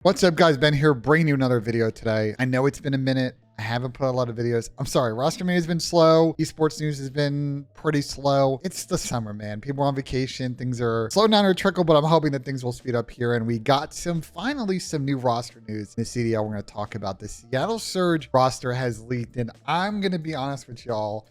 What's up, guys? Ben here, bringing you another video today. I know it's been a minute. I haven't put a lot of videos. I'm sorry. Rostermania has been slow. Esports news has been pretty slow. It's the summer, man. People are on vacation. Things are slowing down or trickle, but I'm hoping that things will speed up here. And we got finally some new roster news in the CDL. We're going to talk about the Seattle Surge roster has leaked. And I'm going to be honest with y'all.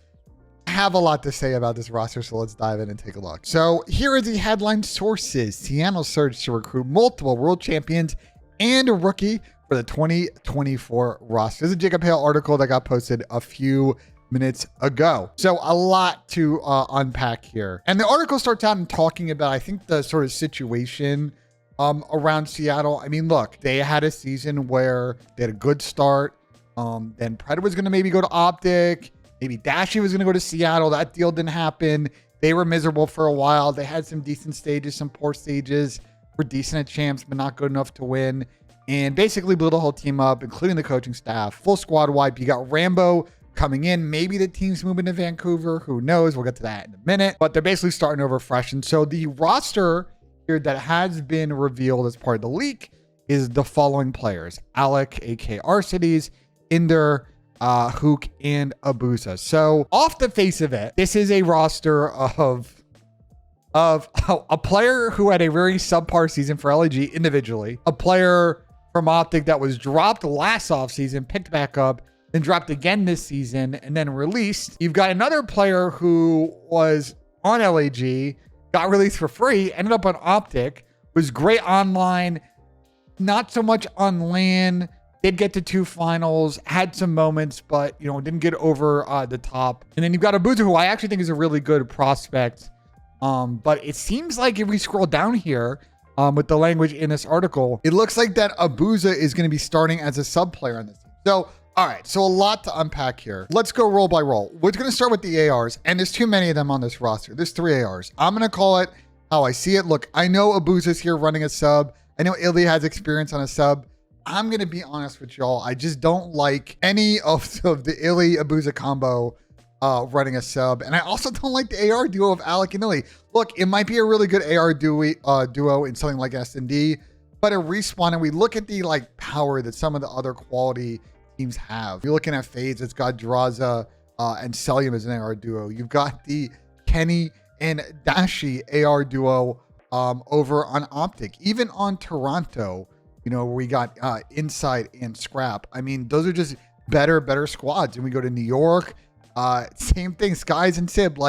I have a lot to say about this roster, so let's dive in and take a look. So here are the headline sources. Seattle Surge to recruit multiple world champions and a rookie for the 2024 roster. This is a Jacob Hale article that got posted a few minutes ago. So a lot to unpack here. And the article starts out in talking about, I think, the sort of situation around Seattle. I mean, look, they had a season where they had a good start. Then Predator was going to maybe go to Optic. Maybe Dashy was going to go to Seattle. That deal didn't happen. They were miserable for a while. They had some decent stages, some poor stages. Were decent at champs, but not good enough to win. And basically blew the whole team up, including the coaching staff. Full squad wipe. You got Rambo coming in. Maybe the team's moving to Vancouver. Who knows? We'll get to that in a minute. But they're basically starting over fresh. And so the roster here that has been revealed as part of the leak is the following players: Alec, AK Arcides, Inder, Hook, and Abuza. So off the face of it, this is a roster of a player who had a very subpar season for LAG individually, a player from Optic that was dropped last offseason, picked back up, then dropped again this season, and then released. You've got another player who was on LAG, got released for free, ended up on Optic, was great online, not so much on LAN, did get to 2 finals, had some moments, but didn't get over the top. And then you've got Abuza, who I actually think is a really good prospect. But it seems like if we scroll down here with the language in this article, it looks like that Abuza is going to be starting as a sub player on this team. So, all right. So a lot to unpack here. Let's go roll by roll. We're going to start with the ARs, and there's too many of them on this roster. There's 3 ARs. I'm going to call it how I see it. Look, I know Abuza's here running a sub. I know Ilya has experience on a sub. I'm going to be honest with y'all. I just don't like any of the Ilya Abuza combo running a sub. And I also don't like the AR duo of Alec and Illy. Look, it might be a really good AR duo in something like S&D, but at Respawn, and we look at the power that some of the other quality teams have. You're looking at FaZe, it's got Draza and Celium as an AR duo. You've got the Kenny and Dashi AR duo over on Optic. Even on Toronto, where we got Inside and Scrap. I mean, those are just better squads. And we go to New York, same thing, Skies and Sib.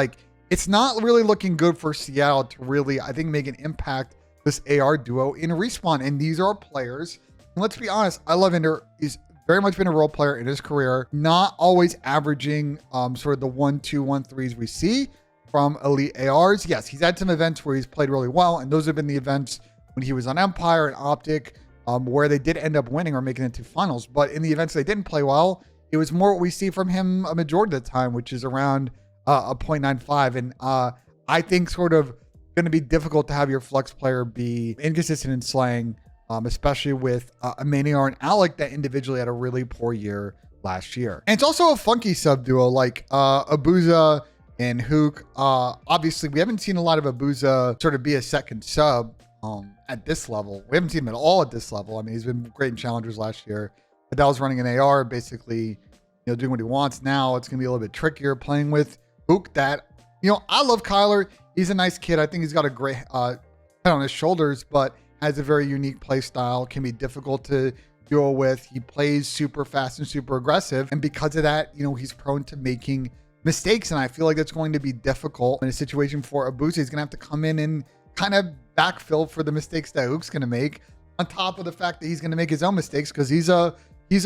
It's not really looking good for Seattle to really, I think, make an impact this AR duo in Respawn. And these are players, and let's be honest, I love Ender. He's very much been a role player in his career, not always averaging sort of the 1-2, 1-3s we see from elite ARs. Yes, he's had some events where he's played really well, and those have been the events when he was on Empire and Optic, where they did end up winning or making it to finals. But in the events they didn't play well, it was more what we see from him a majority of the time, which is around a 0.95. And I think sort of going to be difficult to have your flex player be inconsistent in slaying, especially with a Maniar and Alec that individually had a really poor year last year. And it's also a funky sub duo like Abuza and Hook. Obviously, we haven't seen a lot of Abuza sort of be a second sub at this level. We haven't seen him at all at this level. I mean, he's been great in challengers last year. Adele's running an AR, basically, doing what he wants. Now it's going to be a little bit trickier playing with Hook that, I love Kyler. He's a nice kid. I think he's got a great head on his shoulders, but has a very unique play style, can be difficult to duo with. He plays super fast and super aggressive. And because of that, he's prone to making mistakes. And I feel like that's going to be difficult in a situation for Abuza. He's going to have to come in and kind of backfill for the mistakes that Hook's going to make, on top of the fact that he's going to make his own mistakes because he's a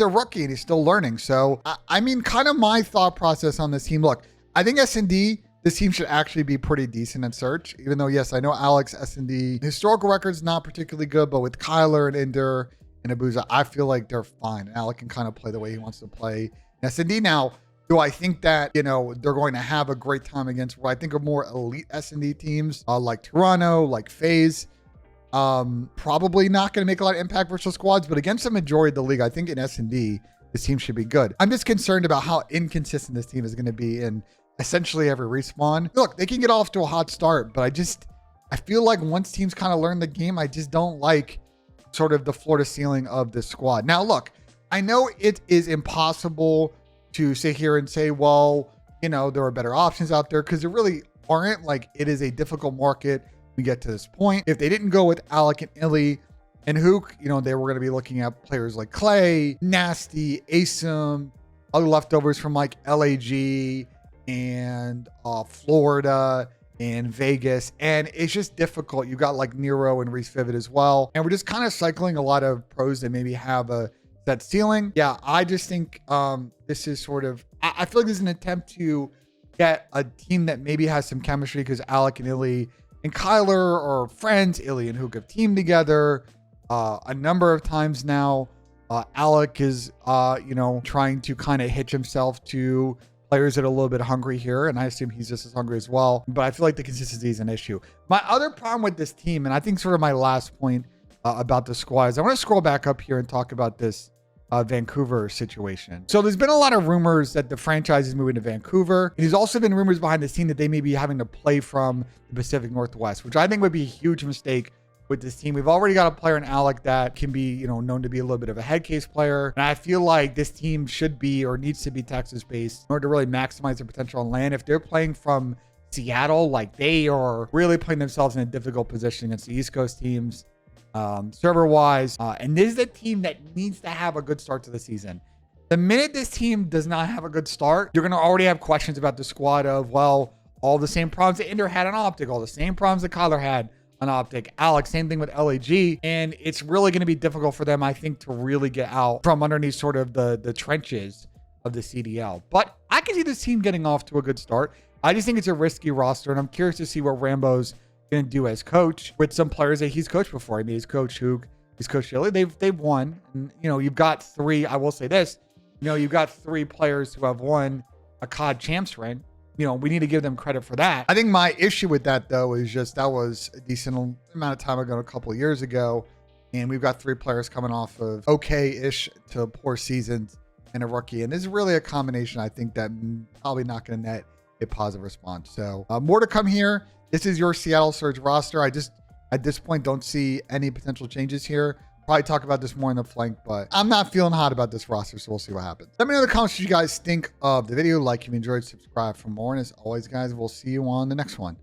rookie and he's still learning. So, I mean, kind of my thought process on this team. Look, I think S&D, this team should actually be pretty decent at search, even though, yes, I know Alex S&D historical record's not particularly good, but with Kyler and Inder and Abuza, I feel like they're fine. Alec can kind of play the way he wants to play. S&D now, do I think that, they're going to have a great time against what I think are more elite S&D teams like Toronto, like FaZe? Probably not going to make a lot of impact versus squads, but against the majority of the league, I think in S&D, this team should be good. I'm just concerned about how inconsistent this team is going to be in essentially every respawn. Look, they can get off to a hot start, but I feel like once teams kind of learn the game, I just don't like sort of the floor to ceiling of this squad. Now, look, I know it is impossible to sit here and say, well, you know, there are better options out there, because there really aren't. Like, it is a difficult market. We get to this point. If they didn't go with Alec and Illy and Hook, you know, they were going to be looking at players like Clay, Nasty, Asim, other leftovers from like LAG and Florida and Vegas. And it's just difficult. You got like Nero and Reese Vivid as well. And we're just kind of cycling a lot of pros that maybe have a set ceiling. Yeah, I just think this is sort of, I feel like this is an attempt to get a team that maybe has some chemistry, because Alec and Illy and Kyler are friends. Illy and Hook have teamed together a number of times now. Alec is, you know, trying to kind of hitch himself to players that are a little bit hungry here, and I assume he's just as hungry as well. But I feel like the consistency is an issue. My other problem with this team, and I think sort of my last point about the squad, is I want to scroll back up here and talk about this Vancouver situation. So there's been a lot of rumors that the franchise is moving to Vancouver. There's also been rumors behind the scene that they may be having to play from the Pacific Northwest, which I think would be a huge mistake with this team. We've already got a player in Alec that can be, you know, known to be a little bit of a head case player. And I feel like this team should be, or needs to be, Texas-based in order to really maximize their potential on land. If they're playing from Seattle, like, they are really putting themselves in a difficult position against the East Coast teams. Server-wise, and this is a team that needs to have a good start to the season. The minute this team does not have a good start, you're going to already have questions about the squad of, well, all the same problems that Inder had on Optic, all the same problems that Kyler had on Optic, Alex, same thing with LAG, and it's really going to be difficult for them, I think, to really get out from underneath sort of the trenches of the CDL. But I can see this team getting off to a good start. I just think it's a risky roster, and I'm curious to see what Rambo's going to do as coach with some players that he's coached before. I mean, he's coached Hook, he's coached Illy. They've won. And, you know, you've got three, I will say this, you know, you've got three players who have won a COD champs ring. You know, we need to give them credit for that. I think my issue with that, though, is just that was a decent amount of time ago, a couple of years ago. And we've got three players coming off of okay-ish to poor seasons and a rookie. And this is really a combination, I think, that probably not going to net a positive response. So more to come here. This is your Seattle Surge roster. I just, at this point, don't see any potential changes here. Probably talk about this more in the flank, but I'm not feeling hot about this roster, so we'll see what happens. Let me know in the comments what you guys think of the video. Like if you enjoyed, subscribe for more. And as always, guys, we'll see you on the next one.